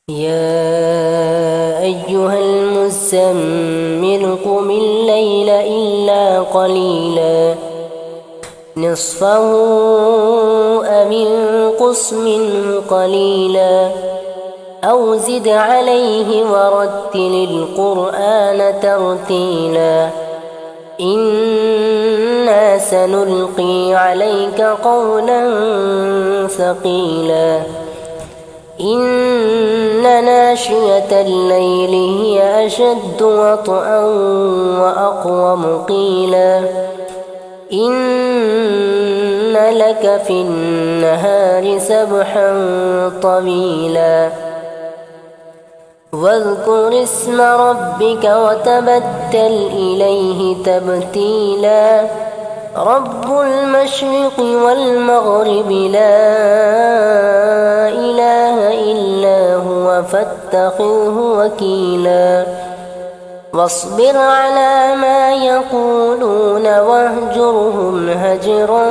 يا أيها المزمل قم الليل إلا قليلا نصفه أو انقص منه قليلا أو زد عليه ورتل القرآن ترتيلا إنا سنلقي عليك قولا ثقيلا إن ناشئة الليل هي أشد وطئا وأقوم قيلا إن لك في النهار سبحا طويلا واذكر اسم ربك وتبتل إليه تبتيلا رب المشرق والمغرب لا إله إلا هو فاتخذه وكيلا واصبر على ما يقولون واهجرهم هجرا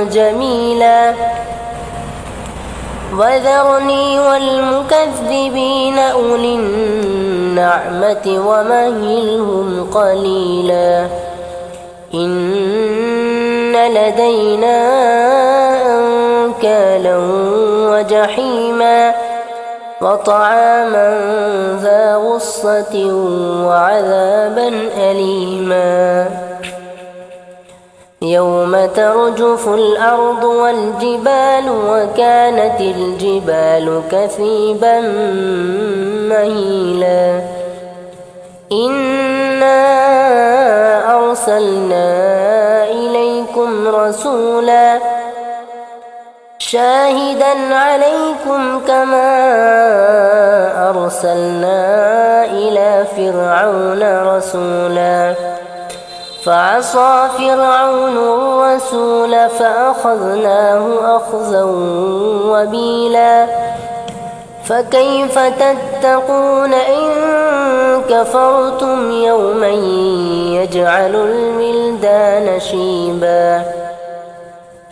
جميلا وذرني والمكذبين أولي النعمة ومهلهم قليلا إن لدينا أنكالا وجحيما وطعاما ذا غصة وعذابا أليما يوم ترجف الأرض والجبال وكانت الجبال كثيبا مهيلا إنا أرسلنا إليكم رسولا شاهدا عليكم كما أرسلنا إلى فرعون رسولا فعصى فرعون الرسول فأخذناه أخذا وبيلا فكيف تتقون إن كفرتم يوما يجعل الولدان شيبا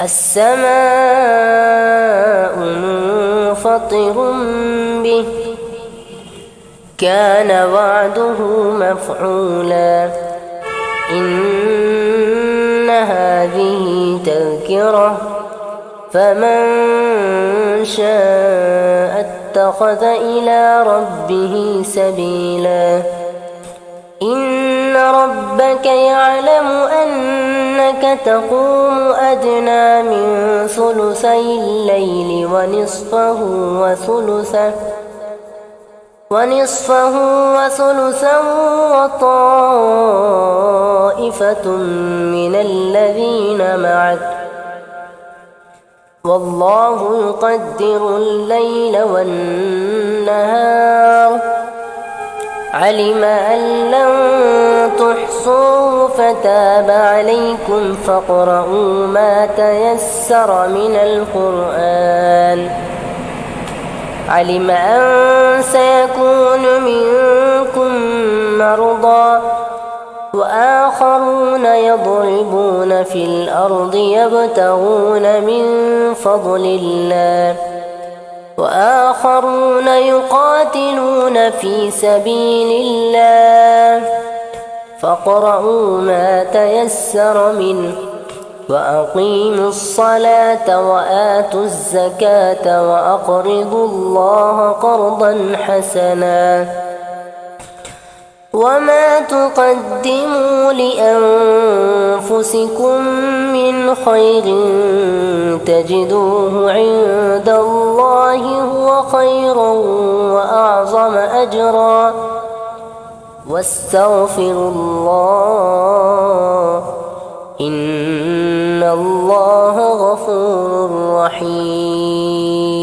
السماء منفطر به كان وعده مفعولا إن هذه تذكرة فمن شاء اتخذ إلى ربه سبيلا إن ربك يعلم أنك تقوم أدنى من ثلثي الليل ونصفه وثلثا وطائفة من الذين معك والله يقدر الليل والنهار علم أن لن تحصوا فتاب عليكم فاقرؤوا ما تيسر من القرآن علم أن سيكون منكم مرضى وآخرون يضربون في الأرض يبتغون من فضل الله وآخرون يقاتلون في سبيل الله فاقرؤوا ما تيسر منه وأقيموا الصلاة وآتوا الزكاة وأقرضوا الله قرضا حسنا وما تقدموا لأنفسكم من خير تجدوه عند الله هو خيرا وأعظم أجرا واستغفروا الله إن الله غفور رحيم